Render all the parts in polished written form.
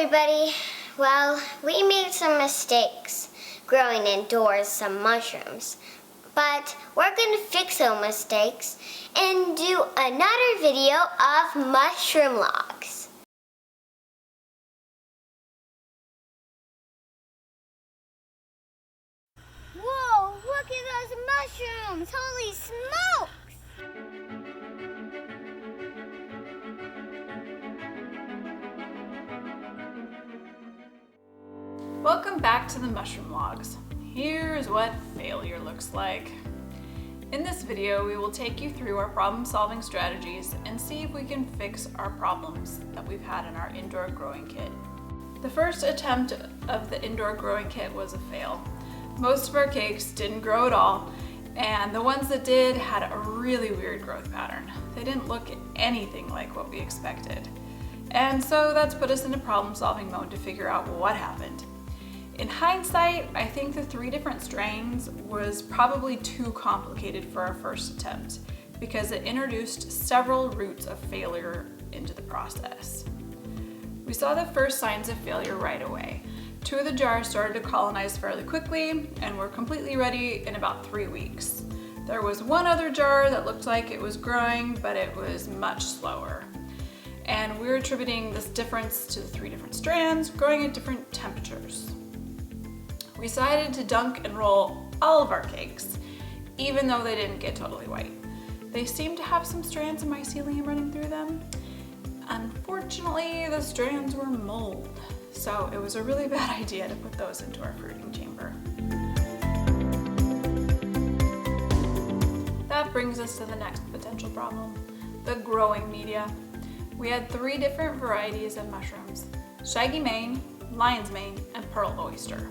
everybody. Well, we made some mistakes growing indoors some mushrooms, but we're going to fix those mistakes and do another video of mushroom logs. Whoa, look at those mushrooms! Holy smokes! Welcome back to the mushroom logs. Here's what failure looks like. In this video, we will take you through our problem-solving strategies and see if we can fix our problems that we've had in our indoor growing kit. The first attempt of the indoor growing kit was a fail. Most of our cakes didn't grow at all, and the ones that did had a really weird growth pattern. They didn't look anything like what we expected. And so that's put us into problem-solving mode to figure out what happened. In hindsight, I think the 3 different strains was probably too complicated for our first attempt because it introduced several routes of failure into the process. We saw the first signs of failure right away. 2 of the jars started to colonize fairly quickly and were completely ready in about 3 weeks. There was one other jar that looked like it was growing, but it was much slower. And we're attributing this difference to the 3 different strands growing at different temperatures. We decided to dunk and roll all of our cakes, even though they didn't get totally white. They seemed to have some strands of mycelium running through them. Unfortunately, the strands were mold, so it was a really bad idea to put those into our fruiting chamber. That brings us to the next potential problem, the growing media. We had 3 different varieties of mushrooms: shaggy mane, lion's mane, and pearl oyster.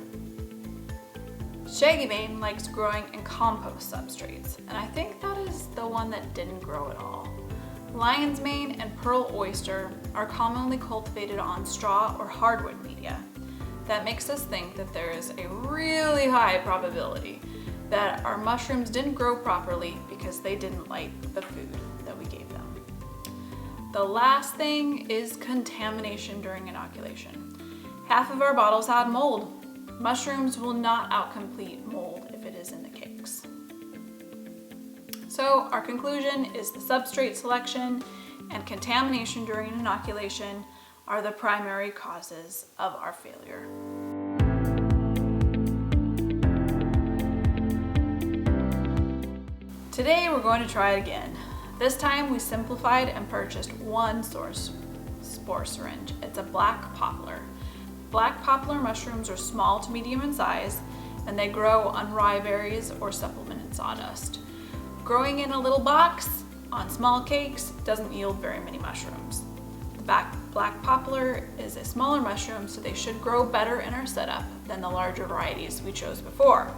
Shaggy mane likes growing in compost substrates, and I think that is the one that didn't grow at all. Lion's mane and pearl oyster are commonly cultivated on straw or hardwood media. That makes us think that there is a really high probability that our mushrooms didn't grow properly because they didn't like the food that we gave them. The last thing is contamination during inoculation. Half of our bottles had mold. Mushrooms will not outcomplete mold if it is in the cakes. So our conclusion is the substrate selection and contamination during inoculation are the primary causes of our failure. Today we're going to try it again. This time we simplified and purchased one source spore syringe. It's a black poplar. Black poplar mushrooms are small to medium in size, and they grow on rye berries or supplemented sawdust. Growing in a little box on small cakes doesn't yield very many mushrooms. The black poplar is a smaller mushroom, so they should grow better in our setup than the larger varieties we chose before.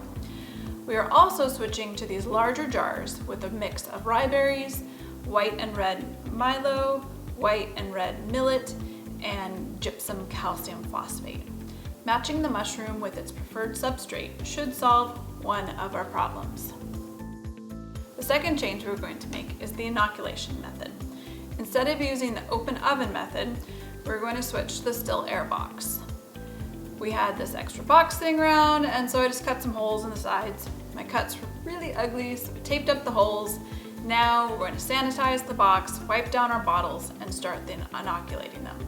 We are also switching to these larger jars with a mix of rye berries, white and red milo, white and red millet, and gypsum calcium phosphate. Matching the mushroom with its preferred substrate should solve one of our problems. The second change we're going to make is the inoculation method. Instead of using the open oven method, we're going to switch to the still air box. We had this extra box sitting around, and so I just cut some holes in the sides. My cuts were really ugly, so I taped up the holes. Now we're going to sanitize the box, wipe down our bottles, and start inoculating them.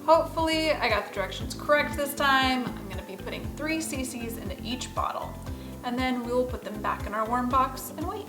Hopefully I got the directions correct this time. I'm going to be putting 3 cc's into each bottle, and then we will put them back in our warm box and wait.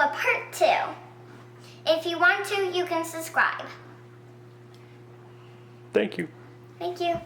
a part 2. If you want to, you can subscribe. Thank you. Thank you.